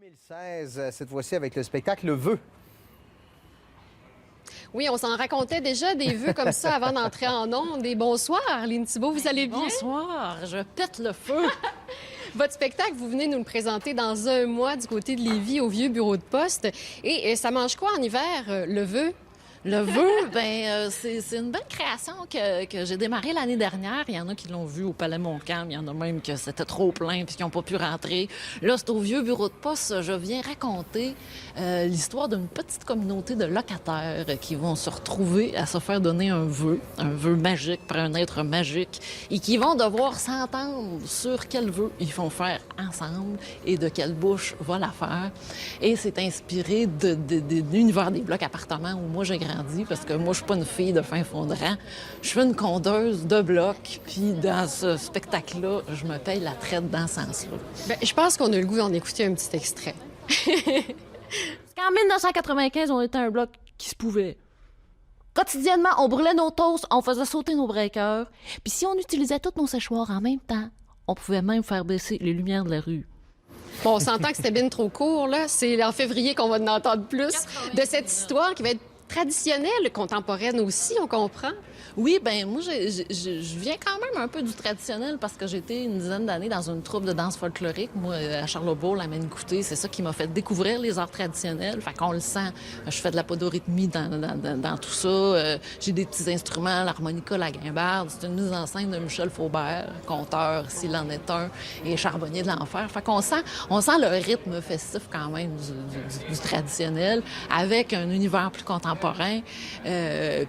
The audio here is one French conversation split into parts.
2016, cette fois-ci avec le spectacle Le Vœu. Oui, on s'en racontait déjà des vœux comme ça avant d'entrer en ondes. Et bonsoir, Arline Thibault, vous allez bien? Bonsoir, je pète le feu. Votre spectacle, vous venez nous le présenter dans un mois du côté de Lévis, au vieux bureau de poste. Et ça mange quoi en hiver, le vœu? Le vœu, c'est une belle création que j'ai démarrée l'année dernière. Il y en a qui l'ont vu au Palais Montcalm. Il y en a même que c'était trop plein puis qui n'ont pas pu rentrer. Là, c'est au vieux bureau de poste. Je viens raconter l'histoire d'une petite communauté de locataires qui vont se retrouver à se faire donner un vœu magique par un être magique et qui vont devoir s'entendre sur quel vœu ils font faire ensemble et de quelle bouche va la faire. Et c'est inspiré de l'univers des blocs appartements où moi j'ai grandi, parce que moi, je suis pas une fille de fin fondrant. Je suis une condeuse de blocs, puis dans ce spectacle-là, je me paye la traite dans ce sens-là. Bien, je pense qu'on a le goût d'en écouter un petit extrait. Parce qu'en 1995, on était un bloc qui se pouvait. Quotidiennement, on brûlait nos toasts, on faisait sauter nos breakers, puis si on utilisait tous nos séchoirs en même temps, on pouvait même faire baisser les lumières de la rue. Bon, on s'entend que c'était bien trop court, là. C'est en février qu'on va en entendre plus de cette histoire qui va être traditionnelle, contemporaine aussi, on comprend. Oui, ben moi, je viens quand même un peu du traditionnel parce que j'ai été une dizaine d'années dans une troupe de danse folklorique. Moi, à Charlesbourg, la Maine-Coutée, c'est ça qui m'a fait découvrir les arts traditionnels. Fait qu'on le sent. Je fais de la podorythmie dans tout ça. J'ai des petits instruments, l'harmonica, la guimbarde. C'est une mise en scène de Michel Faubert, conteur, s'il en est un, et charbonnier de l'enfer. Fait qu'on sent le rythme festif quand même du traditionnel avec un univers plus contemporain.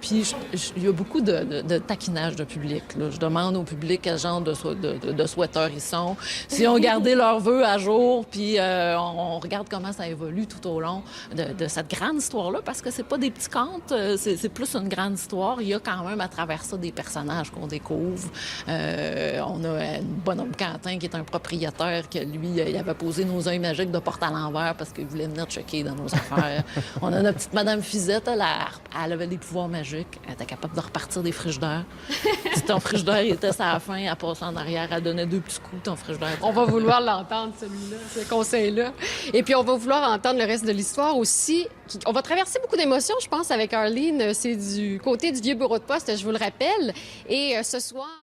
Puis il y a beaucoup de taquinage de public. Là. Je demande au public quel genre de souhaiteurs ils sont. Si on gardé leurs vœux à jour, puis on regarde comment ça évolue tout au long de cette grande histoire-là, parce que c'est pas des petits contes, c'est plus une grande histoire. Il y a quand même à travers ça des personnages qu'on découvre. On a un bonhomme Quentin qui est un propriétaire que lui, il avait posé nos œils magiques de porte à l'envers parce qu'il voulait venir checker dans nos affaires. On a notre petite Madame Fizette, elle avait des pouvoirs magiques. Elle était capable de repartir des frigidaires. Si ton frigidaire était à la fin, elle passait en arrière, elle donnait 2 petits coups, ton frigidaire. On va vouloir l'entendre, celui-là, ce conseil-là. Et puis, on va vouloir entendre le reste de l'histoire aussi. On va traverser beaucoup d'émotions, je pense, avec Arline. C'est du côté du vieux bureau de poste, je vous le rappelle. Et ce soir...